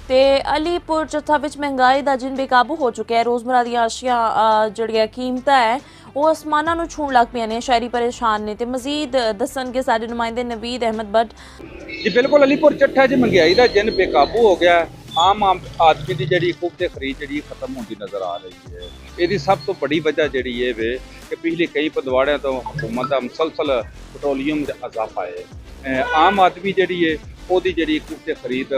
ਤੇ ਅਲੀਪੁਰ ਜੱਥਾ ਵਿੱਚ ਮਹਿੰਗਾਈ ਦਾ ਜਿੰਨ ਬੇਕਾਬੂ ਹੋ ਚੁੱਕਿਆ ਹੈ। ਰੋਜ਼ਮਰਾ ਦੀਆਂ ਅਸ਼ੀਆਂ ਜਿਹੜੀਆਂ ਕੀਮਤਾਂ ਹੈ ਉਹ ਅਸਮਾਨਾਂ ਨੂੰ ਛੂਹਣ ਲੱਗ ਪਈਆਂ ਨੇ। ਸ਼ਹਿਰੀ ਪਰੇਸ਼ਾਨ ਨੇ ਤੇ ਮਜ਼ੀਦ ਦੱਸਣਗੇ ਸਾਡੇ ਨੁਮਾਇੰਦੇ ਨਵੀਦ ਅਹਿਮਦ ਬੱਟ। जी बिल्कुल अलीपुर चट्ठा च महंगाई का जिन बेकाबू हो गया। आम आदमी की जी कुफते खरीद जी खत्म होती नज़र आ रही है। यदि सब तो बड़ी वजह जी है वे कि पिछले कई पदवाड़िया तो हुकूमत का मुसलसल पेट्रोलीयम का इजाफा है। आम आदमी जी है वही जी कुफते खरीद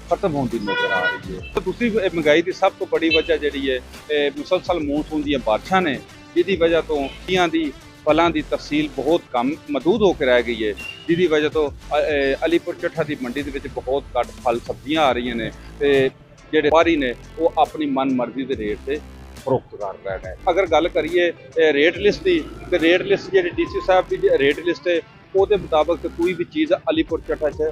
खत्म होती नज़र आ रही है। तो दूसरी महंगाई की सब तो बड़ी वजह जी है मुसलसल मौनसून दी बारिशां ने जिसकी वजह तो की फलों की तहसील बहुत कम महदूद होकर रह गई है। जिसकी वजह तो अलीपुर चट्ठा की मंडी के बहुत घट फल सब्जियां आ रही ने ते जेडे व्यापारी ने वो अपनी मन मर्जी के रेट से फरोख्त कर रहे हैं। अगर गल करिए रेट लिस्ट की तो रेट लिस्ट जी DC साहब की रेट लिस्ट है ਉਹਦੇ ਮੁਤਾਬਕ ਕੋਈ ਵੀ ਚੀਜ਼ ਅਲੀਪੁਰ ਚੱਠਾ 'ਚ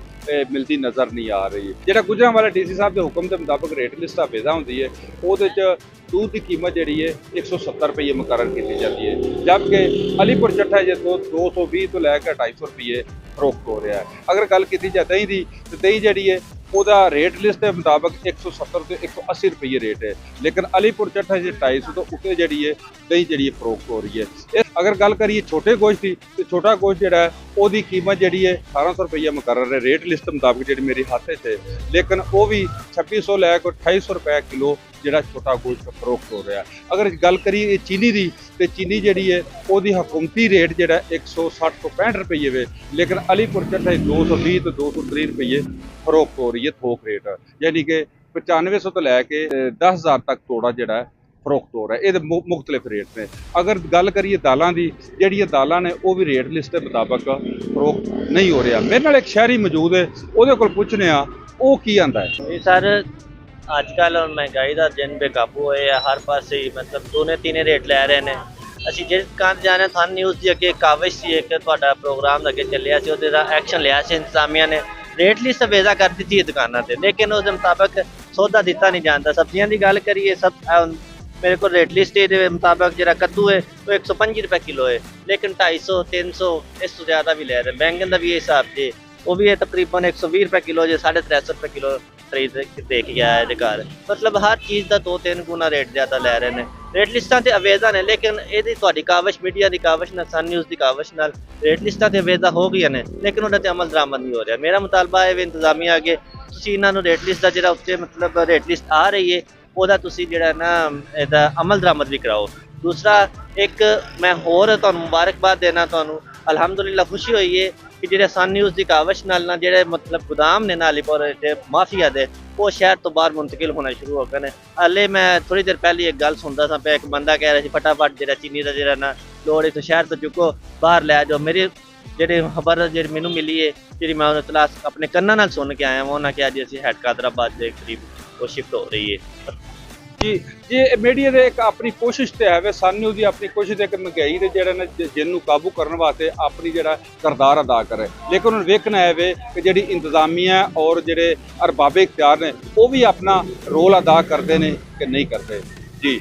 ਮਿਲਦੀ ਨਜ਼ਰ ਨਹੀਂ ਆ ਰਹੀ। ਜਿਹੜਾ ਗੁਜਰਾਂਵਾਲਾ DC ਸਾਹਿਬ ਦੇ ਹੁਕਮ ਦੇ ਮੁਤਾਬਕ ਰੇਟ ਲਿਸਟ ਆਵੇਦਾ ਹੁੰਦੀ ਹੈ ਉਹਦੇ 'ਚ दूध की कीमत जी है 170 रुपये मुकर्रर की जाती है, जबकि अलीपुर चट्ठा जो 220 तो लैकर 250 रुपये फरोख्त हो रहा है। अगर गल की जाए दही की तो दही जी है ਉਹਦਾ रेट लिस्ट के मुताबिक 170 तो 180 रुपये रेट है, लेकिन अलीपुर चट्ठा 250 तो उत्ते जी है दही जी फरोख्त हो रही है। अगर गल करिए छोटे गोश्त की तो छोटा गोश्त जोड़ा है ਉਹਦੀ कीमत जी है 1800 रुपये मुकर्रर है रेट लिस्ट मुताबिक जी मेरे हाथ से, लेकिन वो भी 2600 लैकर 2800 रुपये किलो ਜਿਹੜਾ ਛੋਟਾ ਗੋਸ਼ਤ ਫਰੋਖਤ ਹੋ ਰਿਹਾ। ਅਗਰ ਗੱਲ ਕਰੀਏ ਚੀਨੀ ਦੀ ਤੇ ਚੀਨੀ ਜਿਹੜੀ ਹੈ ਉਹਦੀ ਹਕੂਮਤੀ ਰੇਟ ਜਿਹੜਾ 160 ਤੋਂ 65 ਰੁਪਏ ਵੇ, लेकिन अलीपुर चट्ठा 220 ਤੋਂ 230 ਰੁਪਏ ਫਰੋਖਤ ਹੋ ਰਹੀ ਹੈ ਥੋਕ ਰੇਟ, यानी कि 9500 ਤੋਂ ਲੈ ਕੇ 10000 ਤੱਕ ਤੋੜਾ ਜਿਹੜਾ ਫਰੋਖਤ ਹੋ ਰਿਹਾ। ਇਹਦੇ ਮੁxtਲਿਫ ਰੇਟ ਨੇ। ਅਗਰ ਗੱਲ ਕਰੀਏ ਦਾਲਾਂ ਦੀ, ਜਿਹੜੀਆਂ ਦਾਲਾਂ ਨੇ ਉਹ ਵੀ ਰੇਟ ਲਿਸਟ ਦੇ ਮੁਤਾਬਕ ਫਰੋਖਤ ਨਹੀਂ ਹੋ ਰਿਹਾ। ਮੇਰੇ ਨਾਲ ਇੱਕ ਸ਼ਹਿਰੀ ਮੌਜੂਦ ਹੈ, ਉਹਦੇ ਕੋਲ ਪੁੱਛਨੇ ਆ ਉਹ ਕੀ ਆਂਦਾ ਹੈ। ਇਹ ਸਰ ਅੱਜ-ਕੱਲ੍ਹ ਮਹਿੰਗਾਈ ਦਾ ਦਿਨ ਬੇਕਾਬੂ ਹੋਏ ਆ, ਹਰ ਪਾਸੇ ਮਤਲਬ ਦੋਨੇ ਤਿੰਨੇ ਰੇਟ ਲੈ ਰਹੇ ਨੇ। ਅਸੀਂ ਜਿਸ ਦੁਕਾਨ 'ਤੇ ਜਾਣਾ ਥਾਨ ਨਿਊਜ਼ ਦੀ ਅੱਗੇ ਕਾਵਿਸ਼ ਸੀ, ਇੱਕ ਤੁਹਾਡਾ ਪ੍ਰੋਗਰਾਮ ਅੱਗੇ ਚੱਲਿਆ ਸੀ, ਉਹਦੇ ਦਾ ਐਕਸ਼ਨ ਲਿਆ ਸੀ ਇੰਤਜ਼ਾਮੀਆ ਨੇ, ਰੇਟ ਲਿਸਟ ਅਵੇਜ਼ਾ ਕਰ ਦਿੱਤੀ ਹੈ ਦੁਕਾਨਾਂ 'ਤੇ, ਲੇਕਿਨ ਉਹਦੇ ਮੁਤਾਬਕ ਸੌਦਾ ਦਿੱਤਾ ਨਹੀਂ ਜਾਂਦਾ। ਸਬਜ਼ੀਆਂ ਦੀ ਗੱਲ ਕਰੀਏ ਸਭ ਮੇਰੇ ਕੋਲ ਰੇਟ ਲਿਸਟ ਦੇ ਮੁਤਾਬਕ ਜਿਹੜਾ ਕੱਦੂ ਹੈ ਉਹ 125 ਰੁਪਏ ਕਿਲੋ ਹੈ, ਲੇਕਿਨ 250 300 ਇਸ ਤੋਂ ਜ਼ਿਆਦਾ ਵੀ ਲੈ ਰਹੇ। ਬੈਂਗਨ ਦਾ ਵੀ ਇਹ ਹਿਸਾਬ ਜੇ ਉਹ ਵੀ ਤਕਰੀਬਨ 120 ਰੁਪਏ ਕਿਲੋ ਜੇ 350 ਰੁਪਏ ਕਿਲੋ ਖਰੀਦ ਦੇਖ ਗਿਆ ਇਹਦੇ ਘਰ। ਮਤਲਬ ਹਰ ਚੀਜ਼ ਦਾ 2-3 ਗੁਣਾ ਰੇਟ ਜ਼ਿਆਦਾ ਲੈ ਰਹੇ ਨੇ। ਰੇਟ ਲਿਸਟਾਂ ਤੇ ਅਵੇਜ਼ਾ ਨੇ, ਲੇਕਿਨ ਇਹਦੀ ਤੁਹਾਡੀ ਕਾਵਿਸ਼ ਮੀਡੀਆ ਦੀ ਕਾਵਿਸ਼ ਨਾਲ, ਸਨ ਨਿਊਜ਼ ਦੀ ਕਾਵਿਸ਼ ਨਾਲ ਰੇਟ ਲਿਸਟਾਂ ਤੇ ਅਵੇਜ਼ਾ ਹੋ ਗਈਆਂ ਨੇ, ਲੇਕਿਨ ਉਹਨਾਂ ਤੇ ਅਮਲ ਦਰਾਮਦ ਨਹੀਂ ਹੋ ਰਿਹਾ। ਮੇਰਾ ਮੁਤਾਲਬਾ ਹੈ ਵੀ ਇੰਤਜ਼ਾਮੀਆ ਅੱਗੇ ਤੁਸੀਂ ਇਹਨਾਂ ਨੂੰ ਰੇਟ ਲਿਸਟ ਦਾ ਜਿਹੜਾ ਉੱਤੇ ਮਤਲਬ ਰੇਟ ਲਿਸਟ ਆ ਰਹੀ ਹੈ ਉਹਦਾ ਤੁਸੀਂ ਜਿਹੜਾ ਨਾ ਇਹਦਾ ਅਮਲ ਦਰਾਮਦ ਵੀ ਕਰਾਓ। ਦੂਸਰਾ ਇੱਕ ਮੈਂ ਹੋਰ ਤੁਹਾਨੂੰ ਮੁਬਾਰਕਬਾਦ ਦੇਣਾ, ਤੁਹਾਨੂੰ ਅਲਹਮਦੁਲਿਲਾ ਖੁਸ਼ੀ ਹੋਈ ਹੈ ਕਿ ਜਿਹੜੇ ਸਨ ਨਿਊਜ਼ ਦੀ ਕਾਵਿਸ਼ ਨਾਲ ਜਿਹੜੇ ਮਤਲਬ ਗੋਦਾਮ ਨੇ ਨਾ ਅਲੀਪੁਰ ਤੇ ਮਾਫੀਆ ਦੇ ਉਹ ਸ਼ਹਿਰ ਤੋਂ ਬਾਹਰ ਮੁੰਤਕਿਲ ਹੋਣਾ ਸ਼ੁਰੂ ਹੋ ਗਏ ਨੇ। ਹਾਲੇ ਮੈਂ ਥੋੜੀ ਦੇਰ ਪਹਿਲੇ ਇੱਕ ਗੱਲ ਸੁਣਦਾ ਸਾਂ ਪਿਆ, ਇੱਕ ਬੰਦਾ ਕਹਿ ਰਿਹਾ ਸੀ ਫਟਾਫਟ ਜਿਹੜਾ ਚੀਨੀ ਦਾ ਜਿਹੜਾ ਨਾ ਲੋੜ ਹੈ ਤੋਂ ਸ਼ਹਿਰ ਤੋਂ ਚੁੱਕੋ ਬਾਹਰ ਲੈ ਜਾਓ। ਮੇਰੀ ਜਿਹੜੀ ਖਬਰ ਜਿਹੜੀ ਮੈਨੂੰ ਮਿਲੀ ਹੈ, ਜਿਹੜੀ ਮੈਂ ਉਹਨੂੰ ਤਲਾਸ਼ ਆਪਣੇ ਕੰਨਾਂ ਨਾਲ ਸੁਣ ਕੇ ਆਇਆ, ਉਹਨਾਂ ਕਿਹਾ ਜੀ ਅਸੀਂ ਹੈਡ ਕਾਦਰਾਬਾਦ ਦੇ ਕਰੀਬ ਉਹ ਸ਼ਿਫਟ ਹੋ ਰਹੀ ਹੈ। जी जी मीडिया दे एक अपनी कोशिश तो है, सन न्यूज़ की अपनी कोशिश है कि महंगाई के जोड़ा जिन्होंने काबू करने वास्ते अपनी जोड़ा किरदार अदा करे, लेकिन उन्होंने वेखना है वे कि जी इंतजामिया और जोड़े अरबाबे इख्तियार ने वो भी अपना रोल अदा करते हैं कि नहीं करते। जी।